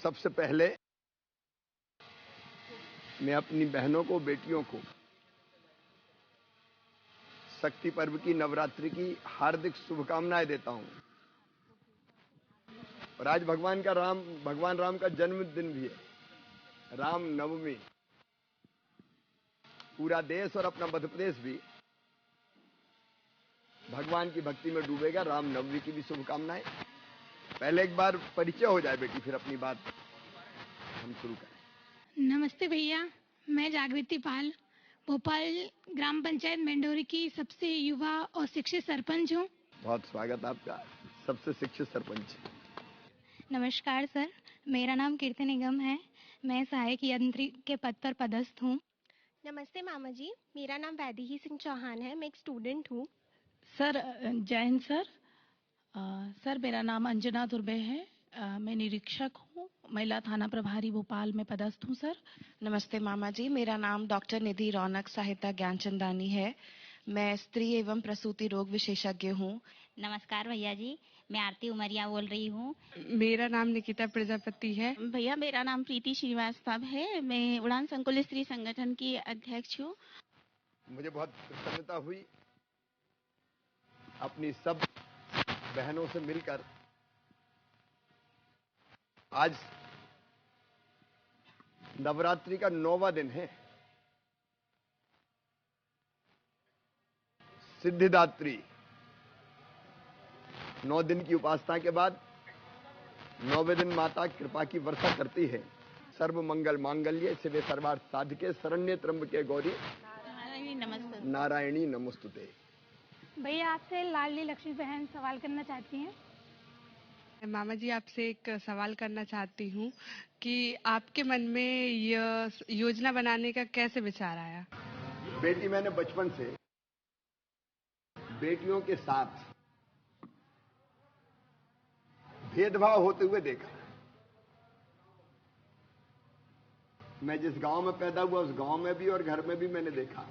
सबसे पहले मैं अपनी बहनों को, बेटियों को शक्ति पर्व की, नवरात्रि की हार्दिक शुभकामनाएं देता हूं। और आज भगवान राम का जन्मदिन भी है, राम नवमी। पूरा देश और अपना मध्य प्रदेश भी भगवान की भक्ति में डूबेगा। राम नवमी की भी शुभकामनाएं। पहले एक बार परिचय हो जाए बेटी, फिर अपनी बात हम शुरू करें। नमस्ते भैया, मैं जागृति पाल, भोपाल ग्राम पंचायत मेंढोरी की सबसे युवा और शिक्षित सरपंच हूँ। बहुत स्वागत आपका, सबसे शिक्षित सरपंच। नमस्कार सर, मेरा नाम कीर्ति निगम है। मैं सहायक यंत्री के पद पर पदस्थ हूँ। नमस्ते मामा जी, मेरा नाम वैदेही सिंह चौहान है। मैं एक स्टूडेंट हूँ। सर जय हिंद सर। सर मेरा नाम अंजना दुर्बे है। मैं निरीक्षक हूँ, महिला थाना प्रभारी भोपाल में पदस्थ हूँ सर। नमस्ते मामा जी, मेरा नाम डॉक्टर निधि रौनक सहायता ज्ञानचंदानी है। मैं स्त्री एवं प्रसूति रोग विशेषज्ञ हूँ। नमस्कार भैया जी, मैं आरती उमरिया बोल रही हूँ। मेरा नाम निकिता प्रजापति है। भैया मेरा नाम प्रीति श्रीवास्तव है। मैं उड़ान संकुल स्त्री संगठन की अध्यक्ष हूँ। मुझे बहुत प्रसन्नता हुई अपनी सब बहनों से मिलकर। आज नवरात्रि का 9वां दिन है। सिद्धिदात्री 9 दिन की उपासना के बाद 9वें दिन माता कृपा की वर्षा करती है। सर्व मंगल मांगल्ये शिवे सर्वार्थ साधिके शरण्ये त्र्यंबके गौरी नारायणी नमोस्तुते। भैया आपसे लाडली लक्ष्मी बहन सवाल करना चाहती हैं। मामा जी, आपसे एक सवाल करना चाहती हूँ कि आपके मन में यह योजना बनाने का कैसे विचार आया? बेटी, मैंने बचपन से बेटियों के साथ भेदभाव होते हुए देखा। मैं जिस गांव में पैदा हुआ उस गांव में भी और घर में भी मैंने देखा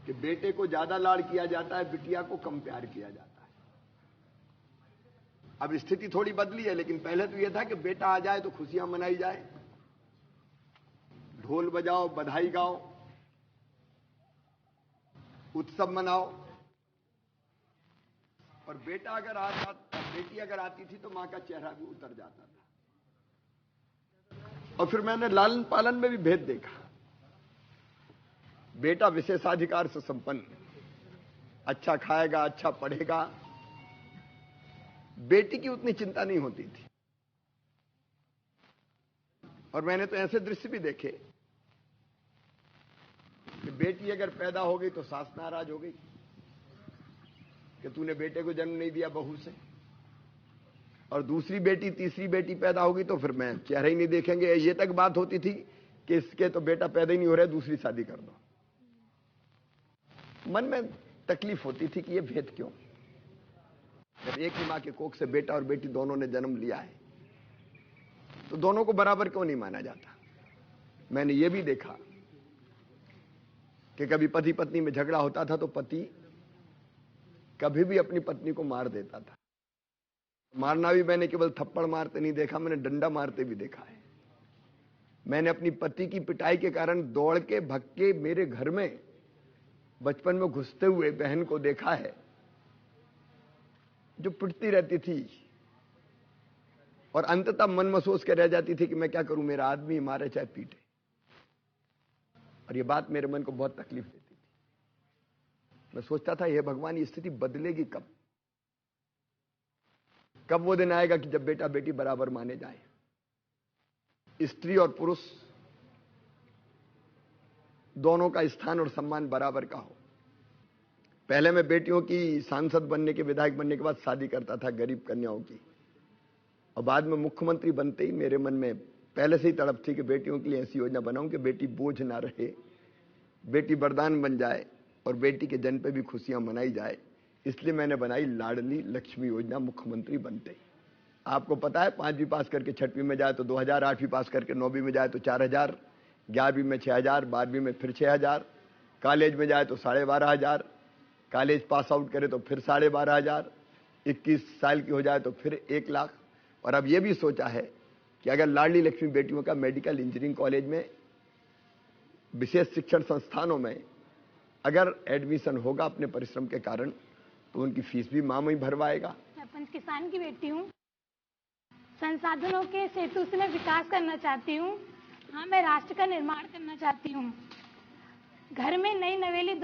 कि बेटे को ज्यादा लाड़ किया जाता है, बिटिया को कम प्यार किया जाता है। अब स्थिति थोड़ी बदली है, लेकिन पहले तो यह था कि बेटा आ जाए तो खुशियां मनाई जाए, ढोल बजाओ, बधाई गाओ, उत्सव मनाओ। और बेटी अगर आती थी तो मां का चेहरा भी उतर जाता था। और फिर मैंने लालन पालन में भी भेद देखा। बेटा विशेषाधिकार से संपन्न, अच्छा खाएगा, अच्छा पढ़ेगा, बेटी की उतनी चिंता नहीं होती थी। और मैंने तो ऐसे दृश्य भी देखे कि बेटी अगर पैदा हो गई तो सास नाराज हो गई कि तूने बेटे को जन्म नहीं दिया बहू से। और दूसरी बेटी, तीसरी बेटी पैदा होगी तो फिर मैं चेहरा ही नहीं देखेंगे। ये तक बात होती थी कि इसके तो बेटा पैदा ही नहीं हो रहा है, दूसरी शादी कर दो। मन में तकलीफ होती थी कि ये भेद क्यों। जब एक ही मां के कोख से बेटा और बेटी दोनों ने जन्म लिया है तो दोनों को बराबर क्यों नहीं माना जाता। मैंने ये भी देखा कि कभी पति पत्नी में झगड़ा होता था तो पति कभी भी अपनी पत्नी को मार देता था। मारना भी मैंने केवल थप्पड़ मारते नहीं देखा, मैंने डंडा मारते भी देखा है। मैंने अपनी पति की पिटाई के कारण दौड़ के भग के मेरे घर में बचपन में घुसते हुए बहन को देखा है जो पिटती रहती थी और अंततः मन में सोच के रह जाती थी कि मैं क्या करूं, मेरा आदमी मारे चाहे पीटे। और ये बात मेरे मन को बहुत तकलीफ देती थी। मैं सोचता था ये भगवान, ये स्थिति बदलेगी कब? कब वो दिन आएगा कि जब बेटा बेटी बराबर माने जाए, स्त्री और पुरुष दोनों का स्थान और सम्मान बराबर का हो। पहले मैं बेटियों की सांसद बनने के, विधायक बनने के बाद शादी करता था गरीब कन्याओं की, और बाद में मुख्यमंत्री बनते ही मेरे मन में पहले से ही तड़प थी कि बेटियों के लिए ऐसी योजना बनाऊं कि बेटी बोझ ना रहे, बेटी वरदान बन जाए और बेटी के जन्म पे भी खुशियां मनाई जाए। इसलिए मैंने बनाई लाडली लक्ष्मी योजना मुख्यमंत्री बनते ही। आपको पता है 5वीं पास करके 6वीं में जाए तो 2000, 8वीं पास करके 9वीं में जाए तो 4000, 11वीं में 6000, 12वीं में फिर 6000, कॉलेज में जाए तो 12,500, कॉलेज पास आउट करे तो फिर 12,500, 21 साल की हो जाए तो फिर 1 लाख, और अब ये भी सोचा है कि अगर लाडली लक्ष्मी बेटियों का मेडिकल इंजीनियरिंग कॉलेज में, विशेष शिक्षण संस्थानों में अगर एडमिशन होगा अपने परिश्रम के कारण, तो उनकी फीस भी मां ही भरवाएगा। सरपंच किसान की बेटी हूँ। संसाधनों के सेतु से मैं विकास करना चाहती हूँ। हाँ, मैं राष्ट्र का निर्माण करना चाहती हूँ। घर में नई नवेली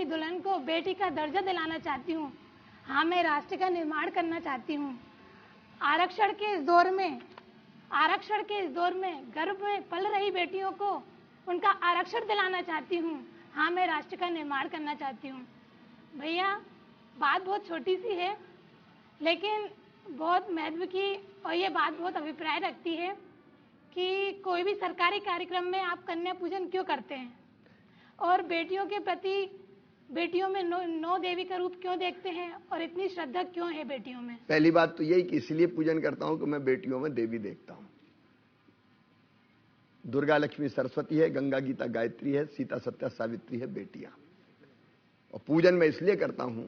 दुल्हन को बेटी का दर्जा दिलाना चाहती हूँ। हाँ, मैं राष्ट्र का निर्माण करना चाहती हूँ। आरक्षण के इस दौर में गर्भ में पल रही बेटियों को उनका आरक्षण दिलाना चाहती हूँ। हाँ, मैं राष्ट्र का निर्माण करना चाहती हूँ। भैया, बात बहुत छोटी सी है, लेकिन बहुत महत्व की, और ये बात बहुत अभिप्राय रखती है कि कोई भी सरकारी कार्यक्रम में आप कन्या पूजन क्यों करते हैं, और बेटियों के प्रति, बेटियों में नौ देवी का रूप क्यों देखते हैं, और इतनी श्रद्धा क्यों है बेटियों में? पहली बात तो यही कि इसलिए पूजन करता हूं कि मैं बेटियों में देवी देखता हूं। दुर्गा लक्ष्मी सरस्वती है, गंगा गीता गायत्री है, सीता सत्या सावित्री है बेटियां। और पूजन मैं इसलिए करता हूं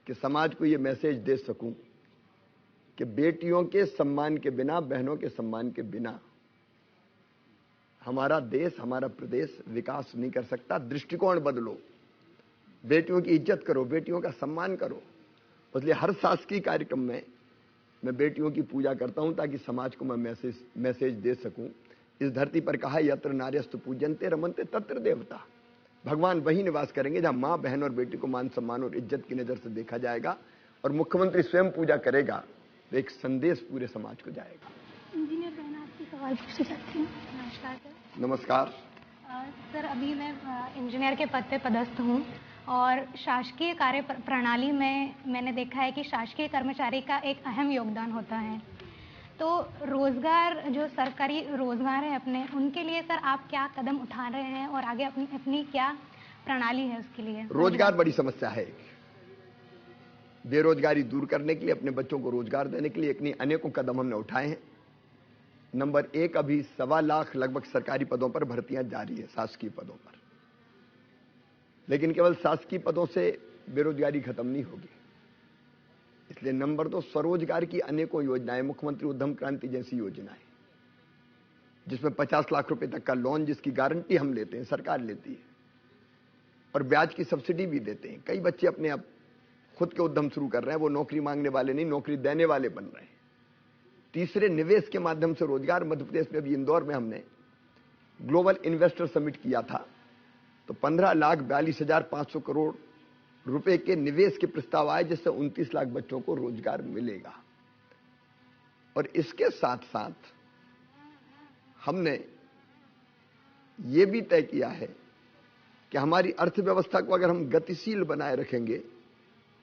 कि समाज को ये मैसेज दे सकूं कि बेटियों के सम्मान के बिना, बहनों के सम्मान के बिना हमारा देश, हमारा प्रदेश विकास नहीं कर सकता। दृष्टिकोण बदलो, बेटियों की इज्जत करो, बेटियों का सम्मान करो। इसलिए हर शासकीय कार्यक्रम में मैं बेटियों की पूजा करता हूं, ताकि समाज को मैं मैसेज दे सकूं। इस धरती पर कहा, यत्र नार्यस्तु पूज्यन्ते रमन्ते तत्र देवता। भगवान वही निवास करेंगे जहां मां, बहन और बेटी को मान, सम्मान और इज्जत की नजर से देखा जाएगा। और मुख्यमंत्री स्वयं पूजा करेगा तो एक संदेश पूरे समाज को जाएगा। इंजीनियर बहन, आपसे सवाल पूछना चाहती हूँ। नमस्कार सर। नमस्कार सर, अभी मैं इंजीनियर के पद पे पदस्थ हूँ, और शासकीय कार्य प्रणाली में मैंने देखा है कि शासकीय कर्मचारी का एक अहम योगदान होता है। तो रोजगार, जो सरकारी रोजगार है अपने, उनके लिए सर आप क्या कदम उठा रहे हैं, और आगे अपनी क्या प्रणाली है उसके लिए? रोजगार बड़ी समस्या है। बेरोजगारी दूर करने के लिए, अपने बच्चों को रोजगार देने के लिए इतनी अनेकों कदम हमने उठाए हैं। नंबर 1, अभी 1.25 लाख लगभग सरकारी पदों पर भर्तियां जारी है, शासकीय पदों पर। लेकिन केवल शासकीय पदों से बेरोजगारी खत्म नहीं होगी। इसलिए नंबर 2, स्वरोजगार की अनेकों योजनाएं, मुख्यमंत्री उद्यम क्रांति जैसी योजनाएं, जिसमें 50 लाख रुपए तक का लोन, जिसकी गारंटी हम लेते हैं, सरकार लेती है, और ब्याज की सब्सिडी भी देते हैं। कई बच्चे अपने अब खुद के उद्यम शुरू कर रहे हैं। वो नौकरी मांगने वाले नहीं, नौकरी देने वाले बन रहे हैं। तीसरे, निवेश के माध्यम से रोजगार। मध्य प्रदेश में अभी इंदौर में हमने ग्लोबल इन्वेस्टर समिट किया था, तो 15,42,500 करोड़ रुपए के निवेश के प्रस्ताव आए, जिससे 29 लाख बच्चों को रोजगार मिलेगा। और इसके साथ साथ हमने ये भी तय किया है कि हमारी अर्थव्यवस्था को अगर हम गतिशील बनाए रखेंगे,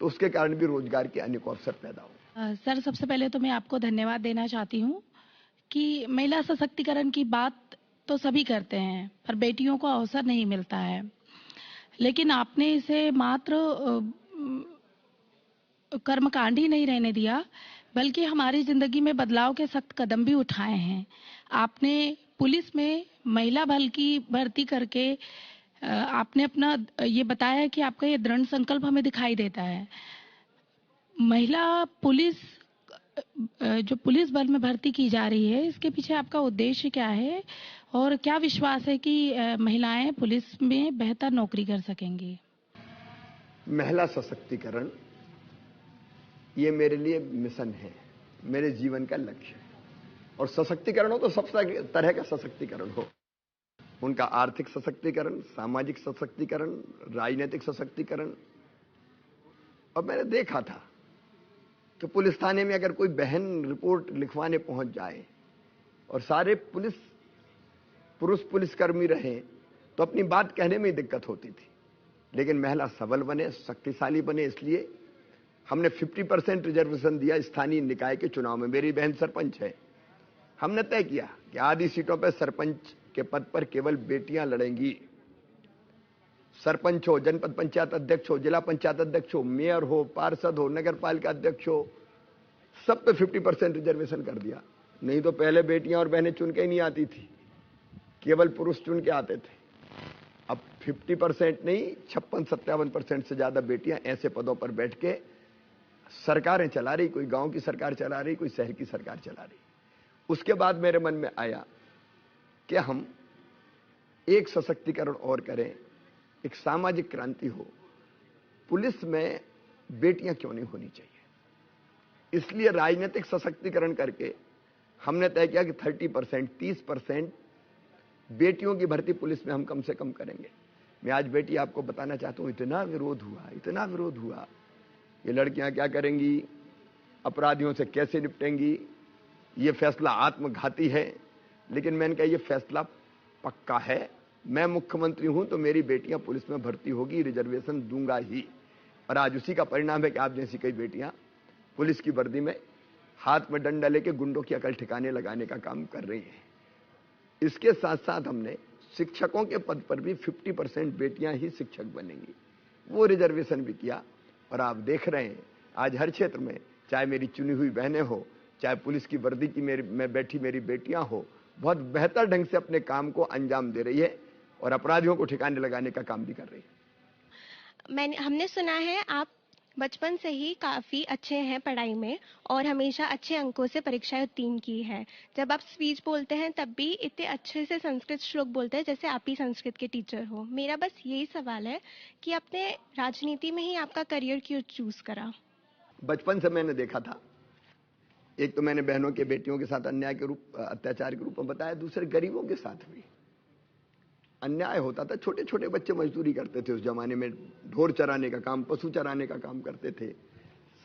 तो उसके कारण भी रोजगार के अनेक अवसर पैदा हो। सर, सबसे पहले तो मैं आपको धन्यवाद देना चाहती हूँ कि महिला सशक्तिकरण की बात तो सभी करते हैं, पर बेटियों को अवसर नहीं मिलता है। लेकिन आपने इसे मात्र कर्मकांड ही नहीं रहने दिया, बल्कि हमारी जिंदगी में बदलाव के सख्त कदम भी उठाए हैं। आपने पुलिस में महिला बल की भर्ती करके आपने अपना ये बताया कि आपका ये दृढ़ संकल्प हमें दिखाई देता है। महिला पुलिस, जो पुलिस बल में भर्ती की जा रही है, इसके पीछे आपका उद्देश्य क्या है, और क्या विश्वास है कि महिलाएं पुलिस में बेहतर नौकरी कर सकेंगी? महिला सशक्तिकरण ये मेरे लिए मिशन है, मेरे जीवन का लक्ष्य है। और सशक्तिकरण हो तो सब तरह का सशक्तिकरण हो। उनका आर्थिक सशक्तिकरण, सामाजिक सशक्तिकरण, राजनीतिक सशक्तिकरण। और मैंने देखा था कि पुलिस थाने में अगर कोई बहन रिपोर्ट लिखवाने पहुंच जाए और सारे पुरुष पुलिसकर्मी रहे, तो अपनी बात कहने में ही दिक्कत होती थी। लेकिन महिला सबल बने, शक्तिशाली बने, इसलिए हमने 50% रिजर्वेशन दिया स्थानीय निकाय के चुनाव में। मेरी बहन सरपंच है। हमने तय किया कि आधी सीटों पर सरपंच के पद पर केवल बेटियां लड़ेंगी। सरपंच हो, जनपद पंचायत अध्यक्ष हो, जिला पंचायत अध्यक्ष हो, मेयर हो, पार्षद हो, नगर पालिका अध्यक्ष हो, सब पे 50% रिजर्वेशन कर दिया। नहीं तो पहले बेटियां और बहनें चुन के ही नहीं आती थी, केवल पुरुष चुन के आते थे। अब 50% नहीं, 56-57% से ज्यादा बेटियां ऐसे पदों पर बैठ के सरकारें चला रही, कोई गांव की सरकार चला रही, कोई शहर की सरकार चला रही। उसके बाद मेरे मन में आया कि हम एक सशक्तिकरण और करें, एक सामाजिक क्रांति हो, पुलिस में बेटियां क्यों नहीं होनी चाहिए। इसलिए राजनीतिक सशक्तिकरण करके हमने तय किया कि 30%, 30% बेटियों की भर्ती पुलिस में हम कम से कम करेंगे। मैं आज बेटी आपको बताना चाहता हूं, इतना विरोध हुआ, इतना विरोध हुआ। ये लड़कियां क्या करेंगी, अपराधियों से कैसे निपटेंगी, ये फैसला आत्मघाती है। लेकिन मैंने कहा ये फैसला पक्का है, मैं मुख्यमंत्री हूं तो मेरी बेटियां पुलिस में भर्ती होगी, रिजर्वेशन दूंगा ही। और आज उसी का परिणाम है कि आप जैसी कई बेटियां पुलिस की वर्दी में हाथ में डंडा लेके गुंडों की अकल ठिकाने लगाने का काम कर रही हैं। इसके साथ साथ हमने शिक्षकों के पद पर भी 50% बेटियां ही शिक्षक बनेंगी, वो रिजर्वेशन भी किया। और आप देख रहे हैं आज हर क्षेत्र में, चाहे मेरी चुनी हुई बहनें हो, चाहे पुलिस की वर्दी की में बैठी मेरी बेटियां हो, बहुत बेहतर ढंग से अपने काम को अंजाम दे रही है और अपराधियों को ठिकाने लगाने का काम भी कर रही है। हमने सुना है आप बचपन से ही काफ़ी अच्छे हैं पढ़ाई में और हमेशा अच्छे अंकों से परीक्षाएं उत्तीर्ण की है। जब आप स्पीच बोलते हैं तब भी इतने अच्छे से संस्कृत श्लोक बोलते हैं जैसे आप ही संस्कृत के टीचर हो। मेरा बस यही सवाल है कि आपने राजनीति में ही आपका करियर क्यों चूज करा। बचपन से मैंने देखा था, एक तो मैंने बहनों के बेटियों के साथ अन्याय के रूप, अत्याचार के रूप में बताया, दूसरे गरीबों के साथ भी अन्याय होता था। छोटे छोटे बच्चे मजदूरी करते थे उस जमाने में, ढोर चराने का काम, पशु चराने का काम करते थे।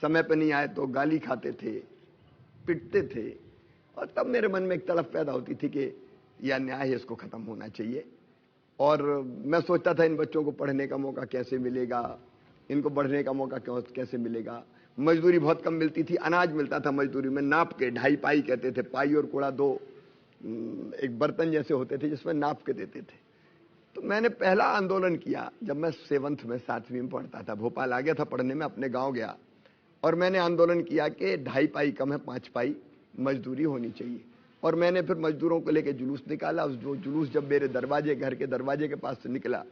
समय पर नहीं आए तो गाली खाते थे, पिटते थे। और तब मेरे मन में एक तड़प पैदा होती थी कि यह अन्याय है, इसको खत्म होना चाहिए। और मैं सोचता था इन बच्चों को पढ़ने का मौका कैसे मिलेगा, इनको बढ़ने का मौका कैसे मिलेगा। मजदूरी बहुत कम मिलती थी, अनाज मिलता था मजदूरी में नाप के, 2.5 पाई कहते थे, पाई और कोड़ा 2 एक बर्तन जैसे होते थे जिसमें नाप के देते थे। तो मैंने पहला आंदोलन किया जब मैं 7th में 7वीं में पढ़ता था। भोपाल आ गया था पढ़ने में, अपने गांव गया और मैंने आंदोलन किया कि 2.5 पाई कम है, 5 पाई मजदूरी होनी चाहिए। और मैंने फिर मजदूरों को लेकर जुलूस निकाला। उस जुलूस जब मेरे दरवाजे, घर के दरवाजे के पास से निकला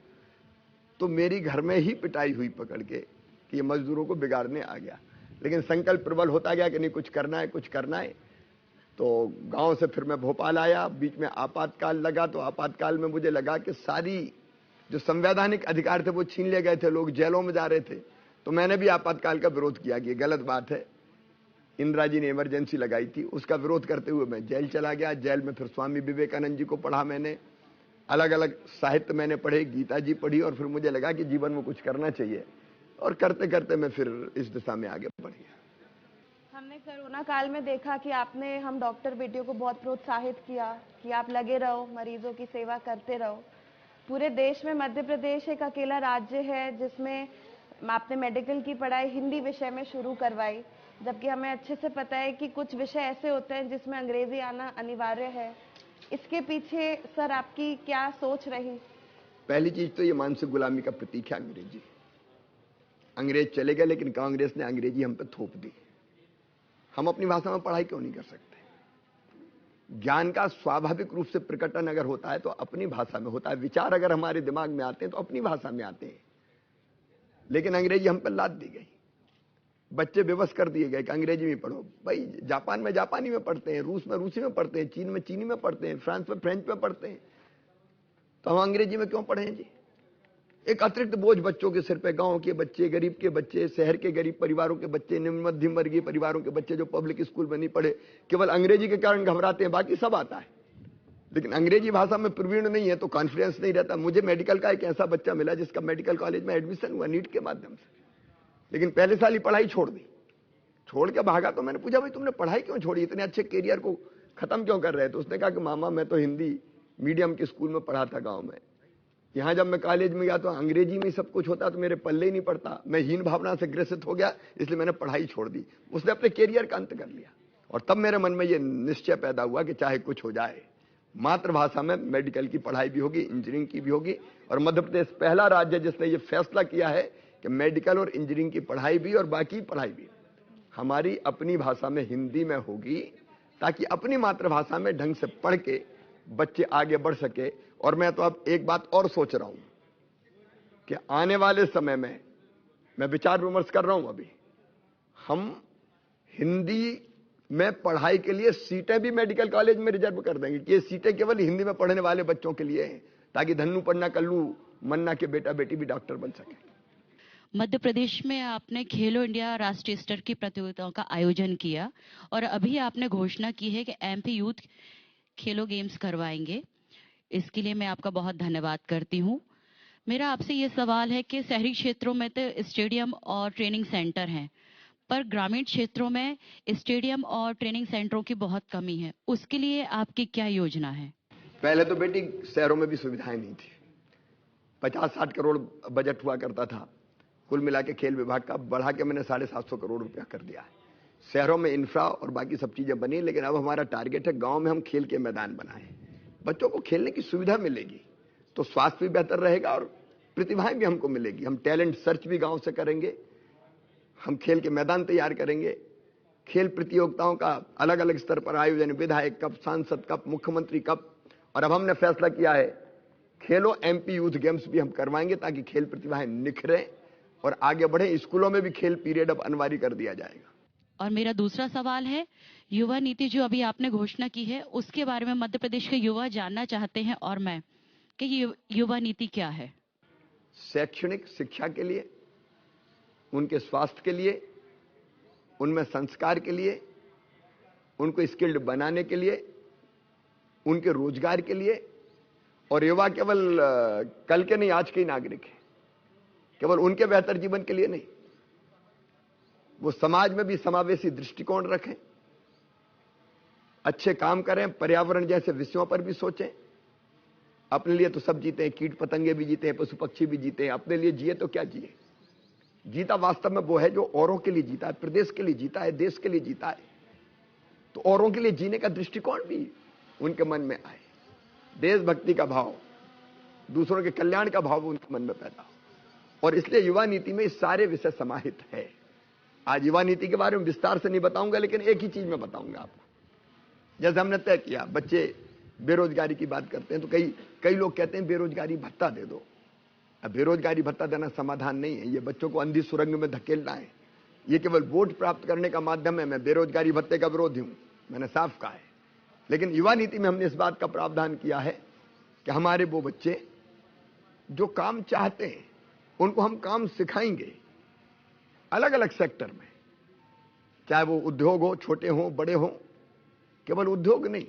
तो मेरी घर में ही पिटाई हुई पकड़ के कि ये मजदूरों को बिगाड़ने आ गया। लेकिन संकल्प प्रबल होता गया कि नहीं, कुछ करना है, कुछ करना है। तो गांव से फिर मैं भोपाल आया, बीच में आपातकाल लगा। तो आपातकाल में मुझे लगा कि सारी जो संवैधानिक अधिकार थे वो छीन लिए गए थे, लोग जेलों में जा रहे थे। तो मैंने भी आपातकाल का विरोध किया कि गलत बात है। इंदिरा जी ने इमरजेंसी लगाई थी, उसका विरोध करते हुए मैं जेल चला गया। जेल में फिर स्वामी विवेकानंद जी को पढ़ा मैंने, अलग अलग साहित्य मैंने पढ़े, गीता जी पढ़ी। और फिर मुझे लगा कि जीवन में कुछ करना चाहिए और करते करते मैं फिर इस दिशा में आगे बढ़ गया। हमने कोरोना काल में देखा कि आपने हम डॉक्टर बेटियों को बहुत प्रोत्साहित किया कि आप लगे रहो, मरीजों की सेवा करते रहो। पूरे देश में मध्य प्रदेश एक अकेला राज्य है जिसमें आपने मेडिकल की पढ़ाई हिंदी विषय में शुरू करवाई, जबकि हमें अच्छे से पता है कि कुछ विषय ऐसे होते हैं जिसमें अंग्रेजी आना अनिवार्य है। इसके पीछे सर आपकी क्या सोच रही? पहली चीज तो ये मानसिक गुलामी का प्रतीक है अंग्रेजी। अंग्रेज चले गए लेकिन कांग्रेस ने अंग्रेजी हम पे थोप दी। हम अपनी भाषा में पढ़ाई क्यों नहीं कर सकते? ज्ञान का स्वाभाविक रूप से प्रकटन अगर होता है तो अपनी भाषा में होता है। विचार अगर हमारे दिमाग में आते हैं तो अपनी भाषा में आते हैं। लेकिन अंग्रेजी हम पर लाद दी गई, बच्चे बेबस कर दिए गए कि अंग्रेजी में पढ़ो। भाई जापान में जापानी में पढ़ते हैं, रूस में रूसी में पढ़ते हैं, चीन में चीनी में पढ़ते हैं, फ्रांस में फ्रेंच में पढ़ते हैं, तो हम अंग्रेजी में क्यों पढ़ें जी? एक अतिरिक्त बोझ बच्चों के सिर पे, गांव के बच्चे, गरीब के बच्चे, शहर के गरीब परिवारों के बच्चे, निम्न मध्यम वर्गीय परिवारों के बच्चे जो पब्लिक स्कूल में नहीं पढ़े, केवल अंग्रेजी के कारण घबराते हैं, बाकी सब आता है लेकिन अंग्रेजी भाषा में प्रवीण नहीं है तो कॉन्फिडेंस नहीं रहता। मुझे मेडिकल का एक ऐसा बच्चा मिला जिसका मेडिकल कॉलेज में एडमिशन हुआ नीट के माध्यम से, लेकिन पहले साल ही पढ़ाई छोड़ दी, छोड़ के भागा। तो मैंने पूछा भाई तुमने पढ़ाई क्यों छोड़ी, इतने अच्छे कैरियर को खत्म क्यों कर रहे थे? तो उसने कहा कि मामा मैं तो हिंदी मीडियम के स्कूल में पढ़ा था गांव में, यहां जब मैं कॉलेज में गया तो अंग्रेजी में सब कुछ होता तो मेरे पल्ले ही नहीं पड़ता, मैं हीन भावना से ग्रसित हो गया, इसलिए मैंने पढ़ाई छोड़ दी। उसने अपने कैरियर का अंत कर लिया। और तब मेरे मन में यह निश्चय पैदा हुआ कि चाहे कुछ हो जाए, मातृभाषा में मेडिकल की पढ़ाई भी होगी, इंजीनियरिंग की भी होगी। और मध्य प्रदेश पहला राज्य जिसने ये फैसला किया है कि मेडिकल और इंजीनियरिंग की पढ़ाई भी और बाकी पढ़ाई भी हमारी अपनी भाषा में, हिंदी में होगी, ताकि अपनी मातृभाषा में ढंग से पढ़ के बच्चे आगे बढ़ सके। और मैं तो अब एक बात और सोच रहा हूं कि आने वाले समय में, मैं विचार विमर्श कर रहा हूं अभी, हम हिंदी में पढ़ाई के लिए सीटें भी मेडिकल कॉलेज में रिजर्व कर देंगे कि ये सीटें केवल हिंदी में पढ़ने वाले बच्चों के लिए हैं, ताकि धन्नू पन्ना कल्लू मन्ना के बेटा बेटी भी डॉक्टर बन सके। मध्य प्रदेश में आपने खेलो इंडिया राष्ट्रीय स्तर की प्रतियोगिताओं का आयोजन किया और अभी आपने घोषणा की है कि एमपी यूथ खेलो गेम्स करवाएंगे। इसके लिए मैं आपका बहुत धन्यवाद करती हूँ। मेरा आपसे ये सवाल है कि शहरी क्षेत्रों में तो स्टेडियम और ट्रेनिंग सेंटर हैं, पर ग्रामीण क्षेत्रों में स्टेडियम और ट्रेनिंग सेंटरों की बहुत कमी है। उसके लिए आपकी क्या योजना है? पहले तो बेटी शहरों में भी सुविधाएं नहीं थी। 50-60 करोड़ बजट हुआ करता था कुल मिला के खेल विभाग का, बढ़ा के मैंने 750 करोड़ रुपया कर दिया है। शहरों में इंफ्रा और बाकी सब चीजें बनी, लेकिन अब हमारा टारगेट है गांव में हम खेल के मैदान बनाएं, बच्चों को खेलने की सुविधा मिलेगी तो स्वास्थ्य भी बेहतर रहेगा और प्रतिभाएं भी हमको मिलेगी। हम टैलेंट सर्च भी गांव से करेंगे, हम खेल के मैदान तैयार करेंगे, खेल प्रतियोगिताओं का अलग अलग स्तर पर आयोजन, विधायक कप, सांसद कप, मुख्यमंत्री कप, और अब हमने फैसला किया है खेलो एमपी यूथ गेम्स भी हम करवाएंगे ताकि खेल प्रतिभाएं निखरें और आगे बढ़े। स्कूलों में भी खेल पीरियड अब अनिवार्य कर दिया जाएगा। और मेरा दूसरा सवाल है, युवा नीति जो अभी आपने घोषणा की है उसके बारे में मध्य प्रदेश के युवा जानना चाहते हैं और मैं कि युवा नीति क्या है? शैक्षणिक शिक्षा के लिए, उनके स्वास्थ्य के लिए, उनमें संस्कार के लिए, उनको स्किल्ड बनाने के लिए, उनके रोजगार के लिए। और युवा केवल कल के नहीं आज के ही नागरिक है, केवल उनके बेहतर जीवन के लिए नहीं, वो समाज में भी समावेशी दृष्टिकोण रखें, अच्छे काम करें, पर्यावरण जैसे विषयों पर भी सोचें। अपने लिए तो सब जीते हैं, कीट पतंगे भी जीते हैं, पशु पक्षी भी जीते हैं, अपने लिए जिए तो क्या जिए। जीता वास्तव में वो है जो औरों के लिए जीता है, प्रदेश के लिए जीता है, देश के लिए जीता है। तो औरों के लिए जीने का दृष्टिकोण भी उनके मन में आए, देशभक्ति का भाव, दूसरों के कल्याण का भाव उनके मन में पैदा हो। और इसलिए युवा नीति में इस सारे विषय समाहित है। आज युवा नीति के बारे में विस्तार से नहीं बताऊंगा, लेकिन एक ही चीज मैं बताऊंगा आपको। जैसे हमने तय किया, बच्चे बेरोजगारी की बात करते हैं तो कई लोग कहते हैं बेरोजगारी भत्ता दे दो। अब बेरोजगारी भत्ता देना समाधान नहीं है, ये बच्चों को अंधी सुरंग में धकेलना है, ये केवल वोट प्राप्त करने का माध्यम है। मैं बेरोजगारी भत्ते का विरोधी हूं, मैंने साफ कहा है। लेकिन युवा नीति में हमने इस बात का प्रावधान किया है कि हमारे वो बच्चे जो काम चाहते हैं उनको हम काम सिखाएंगे अलग अलग सेक्टर में, चाहे वो उद्योग हो, छोटे हो बड़े हो। केवल उद्योग नहीं,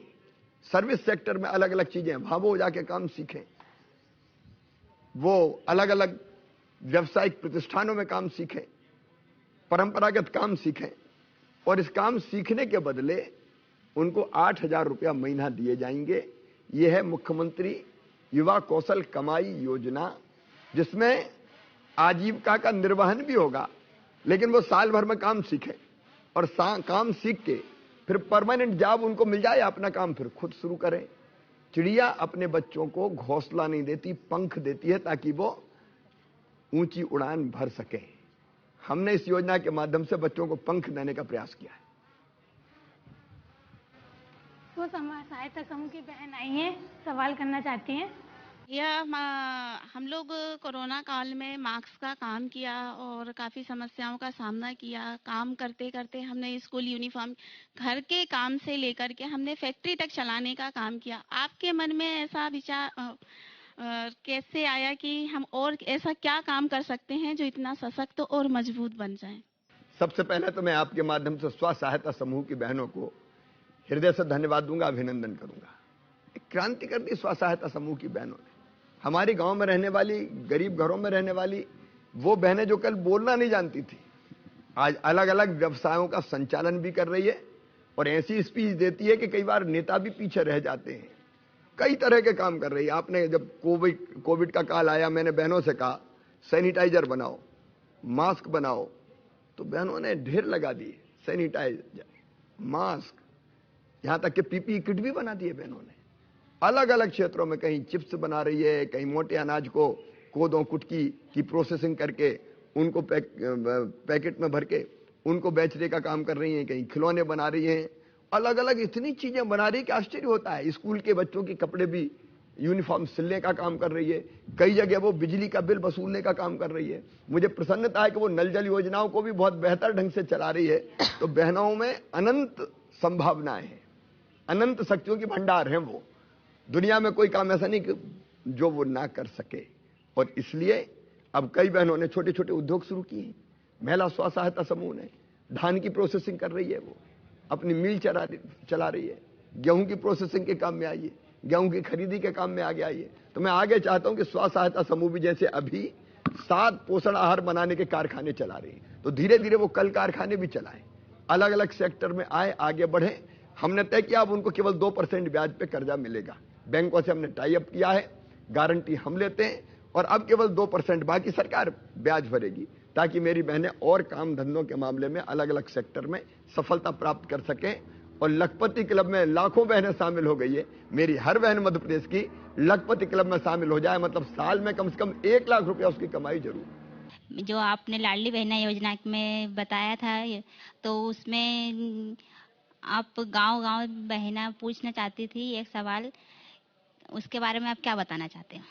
सर्विस सेक्टर में अलग अलग चीजें, वहां वो जाके काम सीखें, वो अलग अलग व्यवसायिक प्रतिष्ठानों में काम सीखें, परंपरागत काम सीखें। और इस काम सीखने के बदले उनको 8,000 रुपया महीना दिए जाएंगे। यह है मुख्यमंत्री युवा कौशल कमाई योजना, जिसमें आजीविका का निर्वहन भी होगा, लेकिन वो साल भर में काम सीखें और काम सीख के फिर परमानेंट जॉब उनको मिल जाए, अपना काम फिर खुद शुरू करें। चिड़िया अपने बच्चों को घोंसला नहीं देती, पंख देती है ताकि वो ऊंची उड़ान भर सके। हमने इस योजना के माध्यम से बच्चों को पंख देने का प्रयास किया है। तो सहायता समूह की बहन आई है, सवाल करना चाहती हैं। हम लोग कोरोना काल में मास्क का काम किया और काफ़ी समस्याओं का सामना किया। काम करते करते हमने स्कूल यूनिफॉर्म, घर के काम से लेकर के हमने फैक्ट्री तक चलाने का काम किया। आपके मन में ऐसा विचार कैसे आया कि हम और ऐसा क्या काम कर सकते हैं जो इतना सशक्त और मजबूत बन जाए? सबसे पहले तो मैं आपके माध्यम से स्व सहायता समूह की बहनों को हृदय से धन्यवाद दूंगा, अभिनंदन करूंगा। एक क्रांति कर दी स्व सहायता समूह की बहनों ने। हमारी गांव में रहने वाली, गरीब घरों में रहने वाली वो बहनें जो कल बोलना नहीं जानती थी, आज अलग अलग व्यवसायों का संचालन भी कर रही है और ऐसी स्पीच देती है कि कई बार नेता भी पीछे रह जाते हैं। कई तरह के काम कर रही है। आपने जब कोविड का काल आया, मैंने बहनों से कहा सैनिटाइजर बनाओ, मास्क बनाओ, तो बहनों ने ढेर लगा दिए, सैनिटाइजर, मास्क, यहां तक कि पीपीई किट भी बना दिए बहनों ने। अलग अलग क्षेत्रों में कहीं चिप्स बना रही है, कहीं मोटे अनाज को कोदों कुटकी की प्रोसेसिंग करके उनको पैकेट में भर के उनको बेचने का काम कर रही हैं, कहीं खिलौने बना रही हैं। अलग अलग इतनी चीजें बना रही कि आश्चर्य होता है। स्कूल के बच्चों के कपड़े भी यूनिफॉर्म सिलने का काम कर रही है, कई जगह वो बिजली का बिल वसूलने का काम कर रही है। मुझे प्रसन्नता है कि वो नल जल योजनाओं को भी बहुत बेहतर ढंग से चला रही है। तो बहनों में अनंत संभावनाएं हैं, अनंत शक्तियों की भंडार है। वो दुनिया में कोई काम ऐसा नहीं जो वो ना कर सके। और इसलिए अब कई बहनों ने छोटे छोटे उद्योग शुरू किए हैं। महिला स्व सहायता समूह ने धान की प्रोसेसिंग कर रही है, वो अपनी मिल चला रही है, गेहूं की प्रोसेसिंग के काम में आई है, गेहूं की खरीदी के काम में आगे आई है। तो मैं आगे चाहता हूं कि स्व सहायता समूह भी जैसे अभी 7 पोषण आहार बनाने के कारखाने चला रही है, तो धीरे धीरे वो कल कारखाने भी चलाएं, अलग अलग सेक्टर में आए, आगे बढ़े। हमने तय किया अब उनको केवल 2% ब्याज पे कर्जा मिलेगा। बैंकों से हमने टाई अप किया है, गारंटी हम लेते हैं और अब केवल 2%, बाकी सरकार ब्याज भरेगी, ताकि मेरी बहनें और काम धंधों के मामले में अलग अलग सेक्टर में सफलता प्राप्त कर सकें। और लखपति क्लब में लाखों बहनें शामिल हो गई है। मेरी हर बहन मध्य प्रदेश की लखपति क्लब में शामिल हो जाए, मतलब साल में कम से कम 1 लाख रुपया उसकी कमाई जरूर। जो आपने लाडली बहना योजना में बताया था, तो उसमें आप गांव-गांव बहना पूछना चाहती थी एक सवाल, उसके बारे में आप क्या बताना चाहते हो?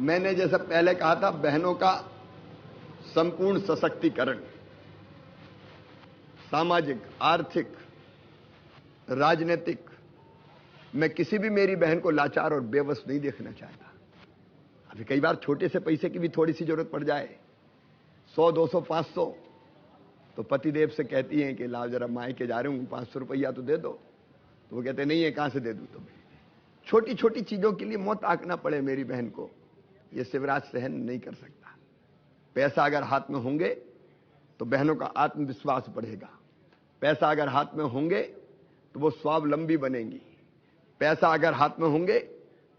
मैंने जैसा पहले कहा था, बहनों का संपूर्ण सशक्तिकरण, सामाजिक, आर्थिक, राजनीतिक, मैं किसी भी मेरी बहन को लाचार और बेबस नहीं देखना चाहता। अभी कई बार छोटे से पैसे की भी थोड़ी सी जरूरत पड़ जाए, 100, 200, 500, तो पतिदेव से कहती हैं कि लाओ जरा मायके जा रहे हूं, 500 रुपया तो दे दो। तो वो कहते नहीं है, कहां से दे दूं तुम्हें। छोटी छोटी चीजों के लिए मौत आंकना पड़े मेरी बहन को, ये शिवराज सहन नहीं कर सकता। पैसा अगर हाथ में होंगे तो बहनों का आत्मविश्वास बढ़ेगा। पैसा अगर हाथ में होंगे तो वो स्वावलंबी बनेंगी। पैसा अगर हाथ में होंगे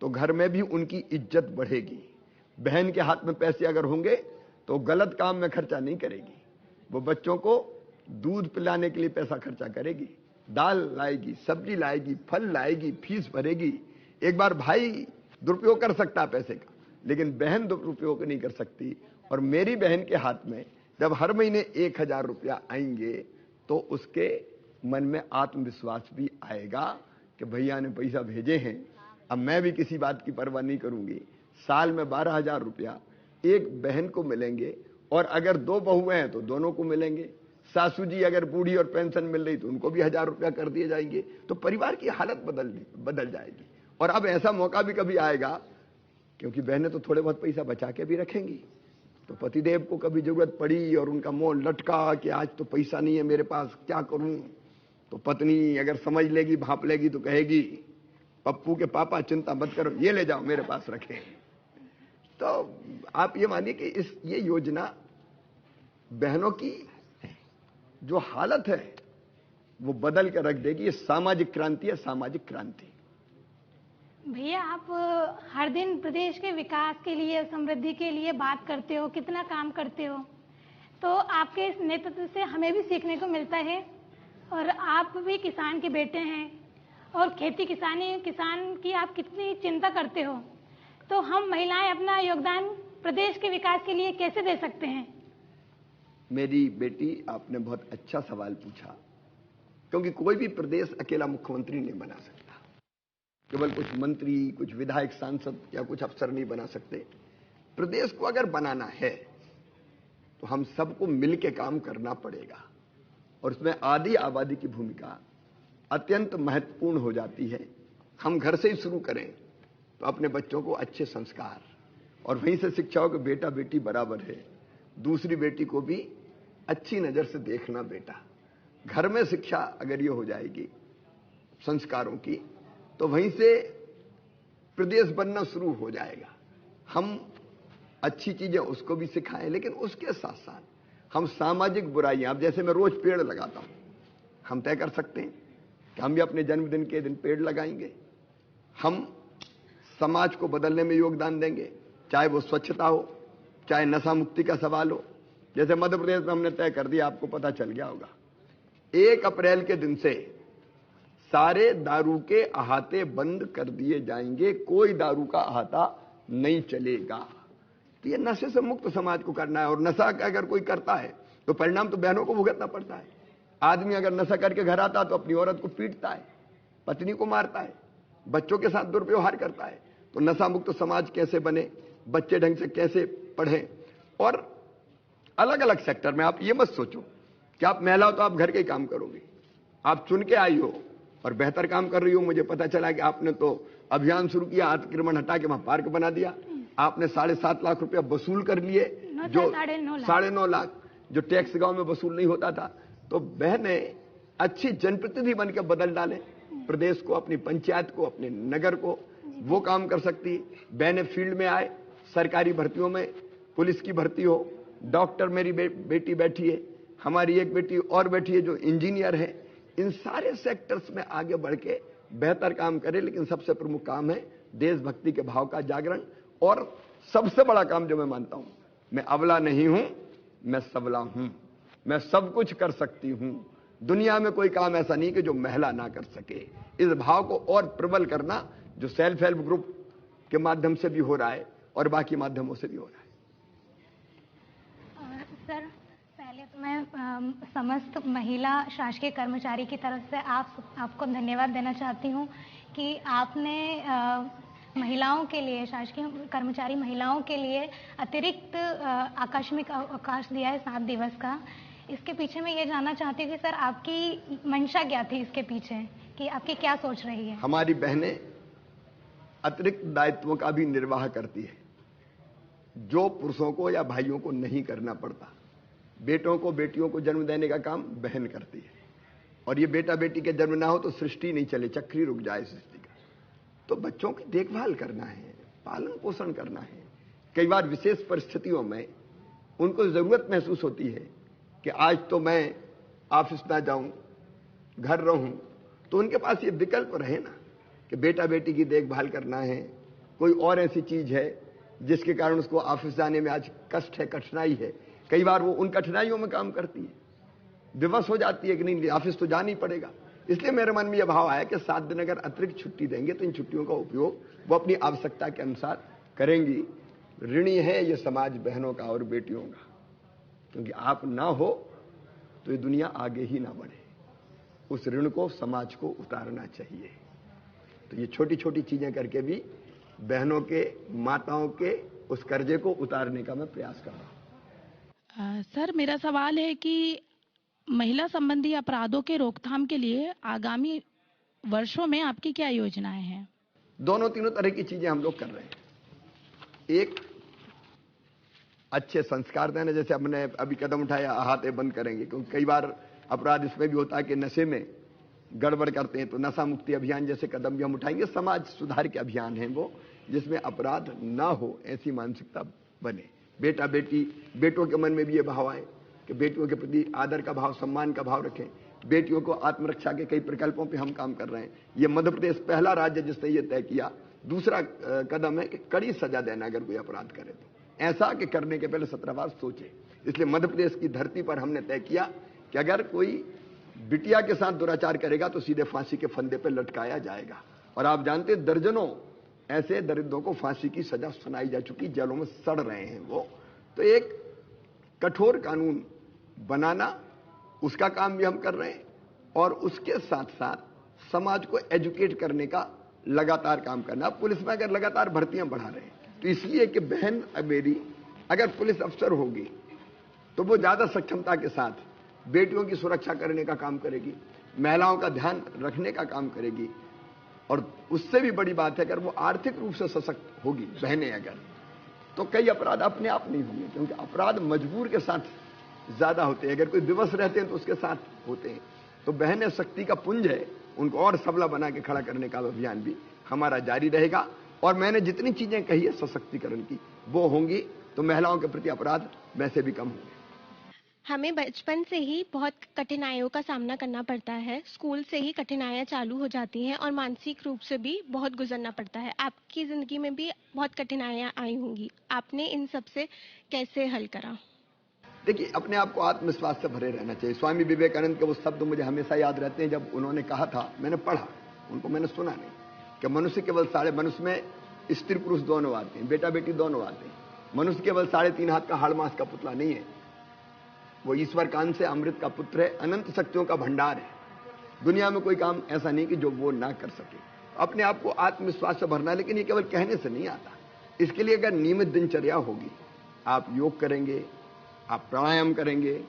तो घर में भी उनकी इज्जत बढ़ेगी। बहन के हाथ में पैसे अगर होंगे तो गलत काम में खर्चा नहीं करेगी। वो बच्चों को दूध पिलाने के लिए पैसा खर्चा करेगी, दाल लाएगी, सब्जी लाएगी, फल लाएगी, फीस भरेगी। एक बार भाई दुरुपयोग कर सकता है पैसे का, लेकिन बहन दुरुपयोग नहीं कर सकती। और मेरी बहन के हाथ में जब हर महीने 1000 रुपया आएंगे तो उसके मन में आत्मविश्वास भी आएगा कि भैया ने पैसा भेजे हैं, अब मैं भी किसी बात की परवाह नहीं करूंगी। साल में 12,000 रुपया एक बहन को मिलेंगे, और अगर 2 बहुएं हैं तो दोनों को मिलेंगे। सासू जी अगर बूढ़ी और पेंशन मिल रही तो उनको भी 1000 रुपया कर दिए जाएंगे। तो परिवार की हालत बदल जाएगी। और अब ऐसा मौका भी कभी आएगा, क्योंकि बहनें तो थोड़े बहुत पैसा बचा के भी रखेंगी, तो पतिदेव को कभी जरूरत पड़ी और उनका मुंह लटका कि आज तो पैसा नहीं है मेरे पास, क्या करूं, तो पत्नी अगर समझ लेगी, भांप लेगी, तो कहेगी पप्पू के पापा चिंता मत करो, ये ले जाओ मेरे पास रखें। तो आप ये मानिए कि ये योजना बहनों की जो हालत है वो बदल कर रख देगी। ये सामाजिक क्रांति है, सामाजिक क्रांति। भैया, आप हर दिन प्रदेश के विकास के लिए, समृद्धि के लिए बात करते हो, कितना काम करते हो, तो आपके इस नेतृत्व से हमें भी सीखने को मिलता है। और आप भी किसान के बेटे हैं और खेती किसान की आप कितनी चिंता करते हो, तो हम महिलाएं अपना योगदान प्रदेश के विकास के लिए कैसे दे सकते हैं? मेरी बेटी, आपने बहुत अच्छा सवाल पूछा, क्योंकि कोई भी प्रदेश अकेला मुख्यमंत्री नहीं बना सकता। केवल कुछ मंत्री, कुछ विधायक, सांसद या कुछ अफसर नहीं बना सकते। प्रदेश को अगर बनाना है तो हम सबको मिलकर काम करना पड़ेगा, और उसमें आधी आबादी की भूमिका अत्यंत महत्वपूर्ण हो जाती है। हम घर से ही शुरू करें तो अपने बच्चों को अच्छे संस्कार, और वहीं से शिक्षा हो कि बेटा बेटी बराबर है, दूसरी बेटी को भी अच्छी नजर से देखना। बेटा, घर में शिक्षा अगर ये हो जाएगी संस्कारों की, तो वहीं से प्रदेश बनना शुरू हो जाएगा। हम अच्छी चीजें उसको भी सिखाएं, लेकिन उसके साथ साथ हम सामाजिक बुराइयां, अब जैसे मैं रोज पेड़ लगाता हूं, हम तय कर सकते हैं कि हम भी अपने जन्मदिन के दिन पेड़ लगाएंगे। हम समाज को बदलने में योगदान देंगे, चाहे वो स्वच्छता हो, चाहे नशा मुक्ति का सवाल हो। जैसे मध्य प्रदेश में हमने तय कर दिया, आपको पता चल गया होगा, 1 अप्रैल के दिन से सारे दारू के अहाते बंद कर दिए जाएंगे, कोई दारू का अहाता नहीं चलेगा। तो ये नशे से मुक्त समाज को करना है। और नशा अगर कोई करता है तो परिणाम तो बहनों को भुगतना पड़ता है। आदमी अगर नशा करके घर आता तो अपनी औरत को पीटता है, पत्नी को मारता है, बच्चों के साथ दुर्व्यवहार करता है। तो नशा मुक्त समाज कैसे बने, बच्चे ढंग से कैसे पढ़ें। और अलग अलग सेक्टर में आप ये मत सोचो कि आप महिला हो तो आप घर के ही काम करोगे। आप चुन के आई हो और बेहतर काम कर रही हो। मुझे पता चला कि आपने तो अभियान शुरू किया, अतिक्रमण हटा के वहां पार्क बना दिया। आपने 7.5 लाख रुपया वसूल कर लिए, जो 9.5 लाख जो टैक्स गांव में वसूल नहीं होता था। तो बहने अच्छी जनप्रतिनिधि बनकर बदल डालें प्रदेश को, अपनी पंचायत को, अपने नगर को, वो काम कर सकती है। बहने फील्ड में आए, सरकारी भर्तियों में, पुलिस की भर्ती हो, डॉक्टर मेरी बेटी बैठी है, हमारी एक बेटी और बैठी है जो इंजीनियर है। इन सारे सेक्टर्स में आगे बढ़ के बेहतर काम करे। लेकिन सबसे प्रमुख काम है देशभक्ति के भाव का जागरण। और सबसे बड़ा काम जो मैं मानता हूं, मैं अबला नहीं हूं, मैं सबला हूं, मैं सब कुछ कर सकती हूं। दुनिया में कोई काम ऐसा नहीं कि जो महिला ना कर सके। इस भाव को और प्रबल करना जो सेल्फ हेल्प ग्रुप के माध्यम से भी हो रहा है और बाकी माध्यमों से भी हो रहा है। सर, पहले तो मैं समस्त महिला शासकीय कर्मचारी की तरफ से आपको धन्यवाद देना चाहती हूँ कि आपने महिलाओं के लिए, शासकीय कर्मचारी महिलाओं के लिए अतिरिक्त आकस्मिक अवकाश दिया है 7 दिवस का। इसके पीछे मैं ये जानना चाहती हूँ कि सर आपकी मंशा क्या थी इसके पीछे, कि आपकी क्या सोच रही है? हमारी बहनें अतिरिक्त दायित्वों का भी निर्वाह करती है जो पुरुषों को या भाइयों को नहीं करना पड़ता। बेटों को, बेटियों को जन्म देने का काम बहन करती है। और ये बेटा बेटी के जन्म ना हो तो सृष्टि नहीं चले, चक्री रुक जाए सृष्टि का। तो बच्चों की देखभाल करना है, पालन पोषण करना है। कई बार विशेष परिस्थितियों में उनको जरूरत महसूस होती है कि आज तो मैं ऑफिस ना जाऊं, घर रहूं, तो उनके पास ये विकल्प रहे ना कि बेटा बेटी की देखभाल करना है। कोई और ऐसी चीज है जिसके कारण उसको ऑफिस जाने में आज कष्ट है, कठिनाई है। कई बार वो उन कठिनाइयों में काम करती है, विवश हो जाती है कि नहीं ऑफिस तो जाना ही पड़ेगा। इसलिए मेरे मन में यह भाव आया कि 7 दिन अगर अतिरिक्त छुट्टी देंगे तो इन छुट्टियों का उपयोग वो अपनी आवश्यकता के अनुसार करेंगी। ऋणी है ये समाज बहनों का और बेटियों का, क्योंकि आप ना हो तो ये दुनिया आगे ही ना बढ़े। उस ऋण को समाज को उतारना चाहिए। तो ये छोटी छोटी चीजें करके भी बहनों के, माताओं के उस कर्जे को उतारने का मैं प्रयास कर रहा हूं। सर, मेरा सवाल है कि महिला संबंधी अपराधों के रोकथाम के लिए आगामी वर्षों में आपकी क्या योजनाएं हैं? दोनों तीनों तरह की चीजें हम लोग कर रहे हैं। एक, अच्छे संस्कार देना, जैसे हमने अभी कदम उठाया अहाते बंद करेंगे, क्योंकि कई बार अपराध इसमें भी होता है कि नशे में गड़बड़ करते हैं। तो नशा मुक्ति अभियान जैसे कदम भी हम उठाएंगे। समाज सुधार के अभियान है वो, जिसमें अपराध ना हो ऐसी मानसिकता बने। बेटा बेटी, बेटों के मन में भी ये भाव आए कि बेटियों के प्रति आदर का भाव, सम्मान का भाव रखें। बेटियों को आत्मरक्षा के कई प्रकल्पों पे हम काम कर रहे हैं। ये मध्य प्रदेश पहला राज्य जिसने ये तय किया। दूसरा कदम है कि कड़ी सजा देना अगर कोई अपराध करे तो, ऐसा कि करने के पहले 17 बार सोचे। इसलिए मध्य प्रदेश की धरती पर हमने तय किया कि अगर कोई बिटिया के साथ दुराचार करेगा तो सीधे फांसी के फंदे पर लटकाया जाएगा। और आप जानते हैं दर्जनों ऐसे दरिद्रों को फांसी की सजा सुनाई जा चुकी, जेलों में सड़ रहे हैं वो। तो एक कठोर कानून बनाना, उसका काम भी हम कर रहे हैं। और उसके साथ साथ समाज को एजुकेट करने का लगातार काम करना। पुलिस में अगर लगातार भर्तियां बढ़ा रहे हैं तो इसलिए कि बहन मेरी अगर पुलिस अफसर होगी तो वो ज्यादा सक्षमता के साथ बेटियों की सुरक्षा करने का काम करेगी, महिलाओं का ध्यान रखने का काम करेगी। और उससे भी बड़ी बात है, अगर वो आर्थिक रूप से सशक्त होगी बहनें अगर, तो कई अपराध अपने आप नहीं होंगे, क्योंकि अपराध मजबूर के साथ ज्यादा होते हैं। अगर कोई विवश रहते हैं तो उसके साथ होते हैं। तो बहनें शक्ति का पुंज है, उनको और सबला बना के खड़ा करने का अभियान भी हमारा जारी रहेगा। और मैंने जितनी चीजें कही है सशक्तिकरण की, वो होंगी तो महिलाओं के प्रति अपराध वैसे भी कम होंगे। हमें बचपन से ही बहुत कठिनाइयों का सामना करना पड़ता है। स्कूल से ही कठिनाइयाँ चालू हो जाती हैं और मानसिक रूप से भी बहुत गुजरना पड़ता है। आपकी ज़िंदगी में भी बहुत कठिनाइयाँ आई होंगी, आपने इन सब से कैसे हल करा? देखिए, अपने आप को आत्मविश्वास से भरे रहना चाहिए। स्वामी विवेकानंद के वो शब्द मुझे हमेशा याद रहते हैं। जब उन्होंने कहा था, मैंने पढ़ा, उनको मैंने सुना नहीं, कि मनुष्य केवल मनुष्य में स्त्री पुरुष दोनों आते हैं, बेटा बेटी दोनों आते हैं। मनुष्य केवल 3.5 हाथ का हाड़ मांस का पुतला नहीं है, वो ईश्वर कान से अमृत का पुत्र है, अनंत शक्तियों का भंडार है। दुनिया में कोई काम ऐसा नहीं कि जो वो ना कर सके। अपने आप को आत्मविश्वास से भरना। लेकिन ये केवल कहने से नहीं आता। इसके लिए अगर नियमित दिनचर्या होगी, आप योग करेंगे, आप प्राणायाम करेंगे,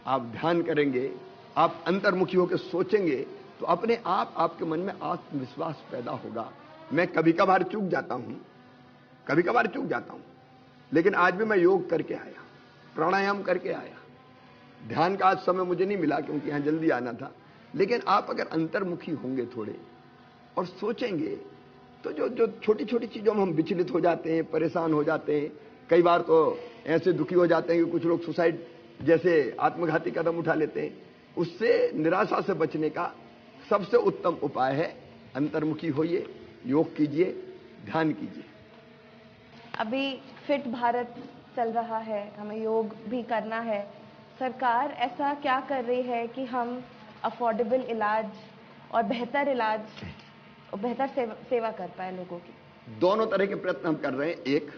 आप ध्यान करेंगे, आप अंतर्मुखी होकर सोचेंगे, तो अपने आप आपके मन में आत्मविश्वास पैदा होगा। मैं कभी कभार चूक जाता हूं, लेकिन आज भी मैं योग करके आया, प्राणायाम करके आया। ध्यान का आज समय मुझे नहीं मिला क्योंकि यहां जल्दी आना था। लेकिन आप अगर अंतर्मुखी होंगे थोड़े और सोचेंगे, तो जो छोटी छोटी चीजों में हम विचलित हो जाते हैं, परेशान हो जाते हैं, कई बार तो ऐसे दुखी हो जाते हैं कि कुछ लोग सुसाइड जैसे आत्मघाती कदम उठा लेते हैं। उससे, निराशा से बचने का सबसे उत्तम उपाय है अंतर्मुखी होइए, योग कीजिए, ध्यान कीजिए। अभी फिट भारत चल रहा है, हमें योग भी करना है। सरकार ऐसा क्या कर रही है कि हम अफोर्डेबल इलाज और बेहतर इलाज और बेहतर सेवा कर पाए लोगों की? दोनों तरह के प्रयत्न हम कर रहे हैं। एक,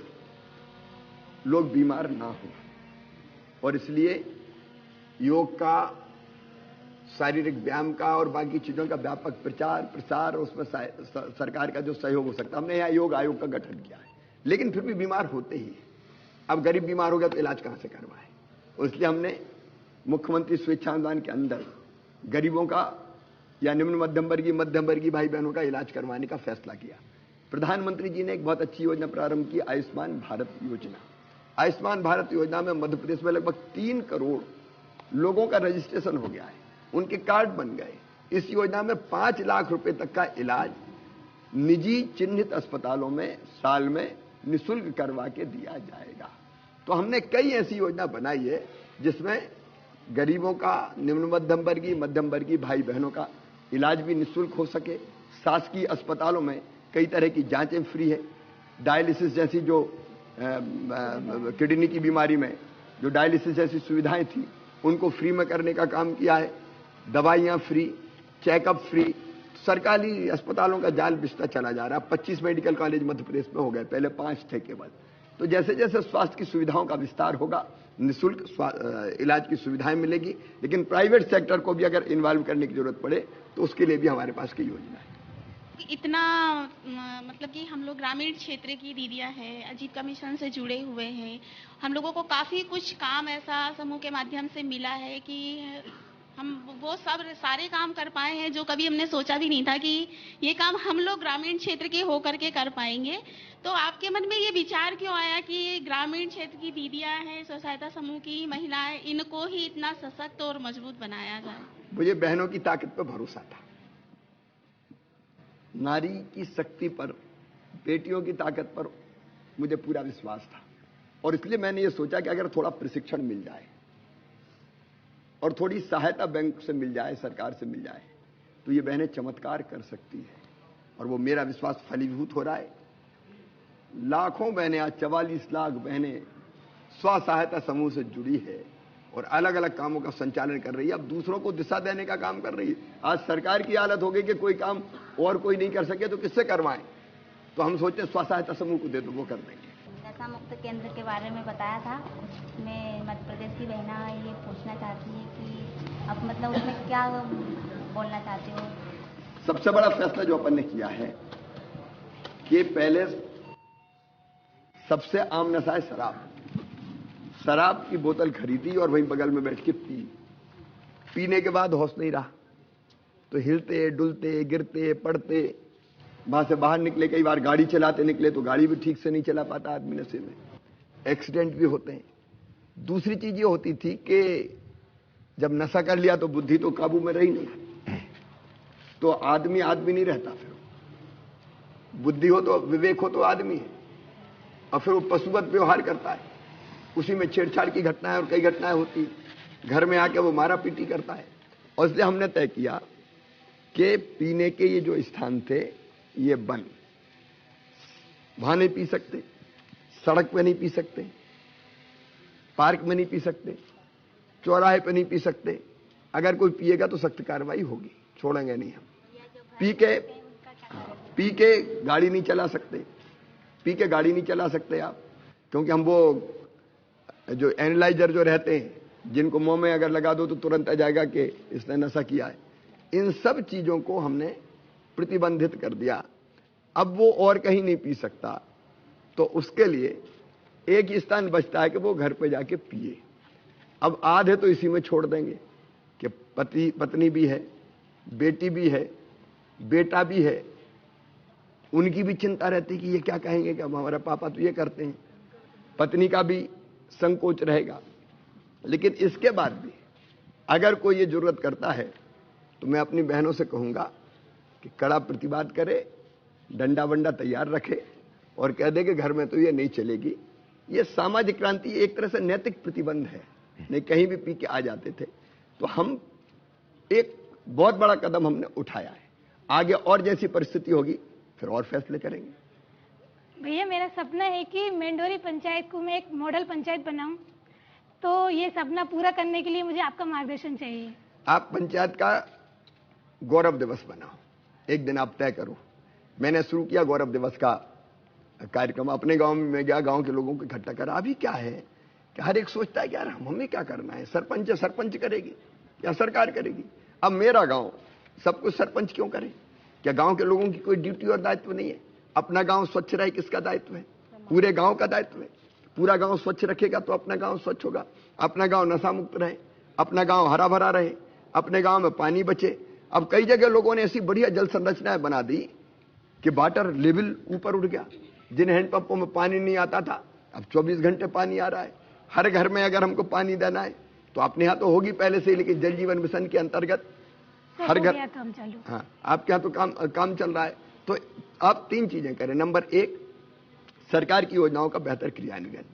लोग बीमार ना हो, और इसलिए योग का, शारीरिक व्यायाम का और बाकी चीजों का व्यापक प्रचार प्रसार, उसमें सरकार का जो सहयोग हो सकता है। हमने यहाँ योग आयोग का गठन किया है। लेकिन फिर भी बीमार होते ही। अब गरीब बीमार हो गया तो इलाज कहां से करवाए? इसलिए हमने मुख्यमंत्री स्वेच्छा अनुदान के अंदर गरीबों का या निम्न मध्यम वर्गीय भाई बहनों का इलाज करवाने का फैसला किया। प्रधानमंत्री जी ने एक बहुत अच्छी योजना प्रारंभ की, आयुष्मान भारत योजना। आयुष्मान भारत योजना में मध्य प्रदेश में लगभग 3 करोड़ लोगों का रजिस्ट्रेशन हो गया है, उनके कार्ड बन गए। इस योजना में 5 लाख रुपए तक का इलाज निजी चिन्हित अस्पतालों में साल में निःशुल्क करवा के दिया जाएगा। तो हमने कई ऐसी योजना बनाई है जिसमें गरीबों का, निम्न मध्यम वर्गीय भाई बहनों का इलाज भी निःशुल्क हो सके। शासकीय अस्पतालों में कई तरह की जांचें फ्री है। डायलिसिस जैसी जो किडनी की बीमारी में जो डायलिसिस जैसी सुविधाएं थी, उनको फ्री में करने का काम किया है। दवाइयां फ्री, चेकअप फ्री। सरकारी अस्पतालों का जाल बिस्ता चला जा रहा है। 25 मेडिकल कॉलेज मध्य प्रदेश में हो गए, पहले 5 थे केवल। तो जैसे जैसे स्वास्थ्य की सुविधाओं का विस्तार होगा, निःशुल्क इलाज की सुविधाएं मिलेगी। लेकिन प्राइवेट सेक्टर को भी अगर इन्वॉल्व करने की जरूरत पड़े तो उसके लिए भी हमारे पास की योजना है। इतना मतलब कि हम लोग ग्रामीण क्षेत्र की दीदियां हैं, आजीविका मिशन से जुड़े हुए हैं। हम लोगों को काफी कुछ काम ऐसा समूह के माध्यम से मिला है कि हम वो सब सारे काम कर पाए हैं जो कभी हमने सोचा भी नहीं था कि ये काम हम लोग ग्रामीण क्षेत्र के होकर के कर पाएंगे। तो आपके मन में ये विचार क्यों आया कि ग्रामीण क्षेत्र की दीदियां हैं, स्व सहायता समूह की महिलाएं, इनको ही इतना सशक्त और मजबूत बनाया जाए? मुझे बहनों की ताकत पर भरोसा था, नारी की शक्ति पर, बेटियों की ताकत पर मुझे पूरा विश्वास था। और इसलिए मैंने ये सोचा कि अगर थोड़ा प्रशिक्षण मिल जाए और थोड़ी सहायता बैंक से मिल जाए, सरकार से मिल जाए, तो ये बहनें चमत्कार कर सकती है। और वो मेरा विश्वास फलीभूत हो रहा है। लाखों बहनें, आज 44 लाख बहनें स्व सहायता समूह से जुड़ी है और अलग अलग कामों का संचालन कर रही है। अब दूसरों को दिशा देने का काम कर रही है। आज सरकार की हालत हो गई कि कोई काम और कोई नहीं कर सके तो किससे करवाएं? तो हम सोचते हैं स्व सहायता समूह को दे दो, वो कर देंगे। नशा मुक्त केंद्र के बारे में बताया था, उसमें मध्य प्रदेश की बहना ये पूछना चाहती है कि अब मतलब उसमें क्या बोलना चाहते हो? सबसे बड़ा फैसला जो अपन ने किया है कि पहले सबसे आम नशा है शराब। शराब की बोतल खरीदी और वहीं बगल में बैठ के पीने के बाद होश नहीं रहा, तो हिलते डुलते गिरते पड़ते वहां से बाहर निकले। कई बार गाड़ी चलाते निकले तो गाड़ी भी ठीक से नहीं चला पाता आदमी, नशे में एक्सीडेंट भी होते हैं। दूसरी चीज ये होती थी कि जब नशा कर लिया तो बुद्धि तो काबू में रही नहीं, तो आदमी नहीं रहता। फिर बुद्धि हो तो, विवेक हो तो आदमी है, और फिर वो पशुवत व्यवहार करता है। उसी में छेड़छाड़ की घटनाएं और कई घटनाएं होती, घर में आके वो मारा पीटी करता है। और इसलिए हमने तय किया कि पीने के ये जो स्थान थे ये बंद, वहां नहीं पी सकते, सड़क पे नहीं पी सकते, पार्क में नहीं पी सकते, चौराहे पे नहीं पी सकते। अगर कोई पिएगा तो सख्त कार्रवाई होगी, छोड़ेंगे नहीं हम। पी के गाड़ी नहीं चला सकते, पी के गाड़ी नहीं चला सकते आप, क्योंकि हम वो जो एनालाइजर जो रहते हैं जिनको मुंह में अगर लगा दो तो तुरंत आ जाएगा कि इसने नशा किया है। इन सब चीजों को हमने प्रतिबंधित कर दिया। अब वो और कहीं नहीं पी सकता, तो उसके लिए एक ही स्थान बचता है कि वो घर पे जाके पिए। अब आधे तो इसी में छोड़ देंगे कि पति पत्नी भी है, बेटी भी है, बेटा भी है, उनकी भी चिंता रहती कि ये क्या कहेंगे कि अब हमारा पापा तो ये करते हैं, पत्नी का भी संकोच रहेगा। लेकिन इसके बाद भी अगर कोई ये जरूरत करता है तो मैं अपनी बहनों से कहूंगा कि कड़ा प्रतिवाद करे, डंडा वंडा तैयार रखे और कह दे कि घर में तो ये नहीं चलेगी। ये सामाजिक क्रांति एक तरह से नैतिक प्रतिबंध है, नहीं कहीं भी पी के आ जाते थे। तो हम एक बहुत बड़ा कदम हमने उठाया है, आगे और जैसी परिस्थिति होगी फिर और फैसले करेंगे। भैया मेरा सपना है कि मेंढोरी पंचायत को मैं एक मॉडल पंचायत बनाऊं, तो ये सपना पूरा करने के लिए मुझे आपका मार्गदर्शन चाहिए। आप पंचायत का गौरव दिवस बनाओ, एक दिन आप तय करो। मैंने शुरू किया गौरव दिवस का कार्यक्रम, अपने गांव में मैं गया, गांव के लोगों को इकट्ठा करा। अभी क्या है कि हर एक सोचता है कि यार हमें क्या करना है, सरपंच करेगी या सरकार करेगी। अब मेरा गांव, सब कुछ सरपंच क्यों करे? क्या गांव के लोगों की कोई ड्यूटी और दायित्व नहीं है? अपना गांव स्वच्छ रहे किसका दायित्व है? पूरे गांव का दायित्व है। पूरा गांव स्वच्छ रखेगा तो अपना गांव स्वच्छ होगा, अपना गांव नशा मुक्त रहे, अपना गांव हरा भरा रहे, अपने गांव में पानी बचे। अब कई जगह लोगों ने ऐसी बढ़िया जल संरचनाएं बना दी कि वाटर लेवल ऊपर उठ गया। जिन हैंडपंपों में पानी नहीं आता था अब 24 घंटे पानी आ रहा है। हर घर में अगर हमको पानी देना है तो अपने यहाँ तो होगी पहले से ही, लेकिन जल जीवन मिशन के अंतर्गत हर घर काम चालू। हाँ, आपके यहाँ तो काम चल रहा है। तो आप 3 चीजें करें। नंबर 1, सरकार की योजनाओं का बेहतर क्रियान्वयन।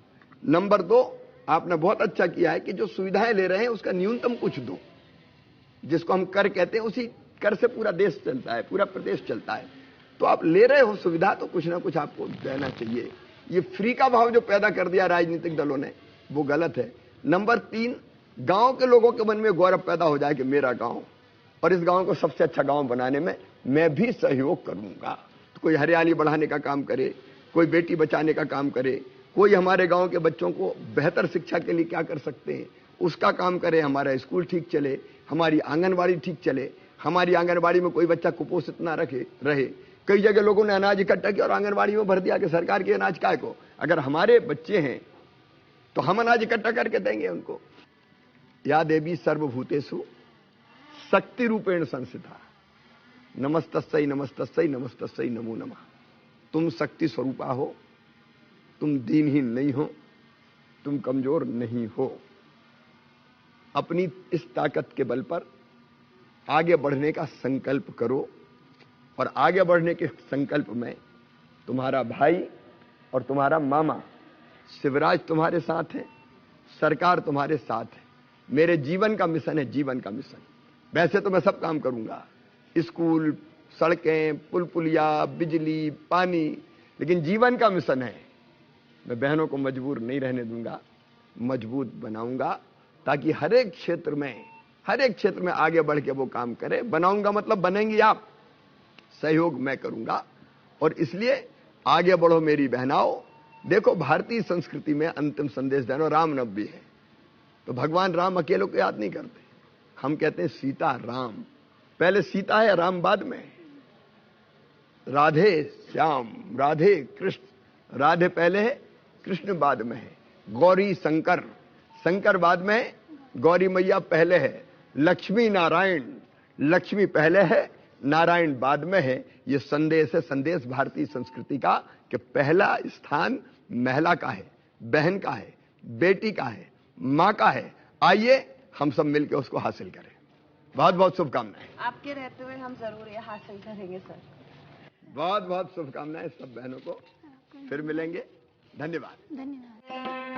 नंबर 2, आपने बहुत अच्छा किया है कि जो सुविधाएं ले रहे हैं उसका न्यूनतम कुछ दो, जिसको हम कर कहते हैं। उसी कर से पूरा देश चलता है, पूरा प्रदेश चलता है। तो आप ले रहे हो सुविधा तो कुछ ना कुछ आपको देना चाहिए। ये फ्री का भाव जो पैदा कर दिया राजनीतिक दलों ने वो गलत है। नंबर 3, गांव के लोगों के मन में गौरव पैदा हो जाए कि मेरा गांव, और इस गांव को सबसे अच्छा गांव बनाने में मैं भी सहयोग करूंगा। तो कोई हरियाली बढ़ाने का काम करे, कोई बेटी बचाने का काम करे, कोई हमारे गांव के बच्चों को बेहतर शिक्षा के लिए क्या कर सकते हैं उसका काम करे, हमारा स्कूल ठीक चले, हमारी आंगनबाड़ी ठीक चले, हमारी आंगनबाड़ी में कोई बच्चा कुपोषित ना रहे। कई जगह लोगों ने अनाज इकट्ठा किया और आंगनबाड़ी में भर दिया कि सरकार के अनाज काय को, अगर हमारे बच्चे हैं तो हम अनाज इकट्ठा करके देंगे उनको। या देवी सर्वभूतेषु शक्ति रूपेण संस्थिता, नमस्तस्यै नमस्तस्यै नमस्तस्यै नमो नमः। तुम शक्ति स्वरूपा हो, तुम दीनहीन नहीं हो, तुम कमजोर नहीं हो। अपनी इस ताकत के बल पर आगे बढ़ने का संकल्प करो, और आगे बढ़ने के संकल्प में तुम्हारा भाई और तुम्हारा मामा शिवराज तुम्हारे साथ है, सरकार तुम्हारे साथ है। मेरे जीवन का मिशन है, जीवन का मिशन। वैसे तो मैं सब काम करूंगा, स्कूल, सड़कें, पुल पुलिया, बिजली, पानी, लेकिन जीवन का मिशन है। मैं बहनों को मजबूर नहीं रहने दूंगा, मजबूत बनाऊंगा ताकि हर एक क्षेत्र में आगे बढ़ के वो काम करे। बनाऊंगा मतलब बनेंगी आप, सहयोग मैं करूंगा। और इसलिए आगे बढ़ो मेरी बहनाओं। देखो भारतीय संस्कृति में अंतिम संदेश देना रामनवमी है, तो भगवान राम अकेले को याद नहीं करते, हम कहते हैं सीता राम। पहले सीता है, राम बाद में। राधे श्याम, राधे कृष्ण, राधे पहले है, कृष्ण बाद में है। गौरी शंकर, शंकर बाद में है, गौरी मैया पहले है। लक्ष्मी नारायण, लक्ष्मी पहले है, नारायण बाद में है। ये संदेश है, संदेश भारतीय संस्कृति का, कि पहला स्थान महिला का है, बहन का है, बेटी का है, मां का है। आइए हम सब मिलकर उसको हासिल करें। बहुत बहुत शुभकामनाएं। आपके रहते हुए हम जरूर ये हासिल करेंगे सर। बहुत बहुत शुभकामनाएं सब बहनों को। फिर मिलेंगे। धन्यवाद। धन्यवाद।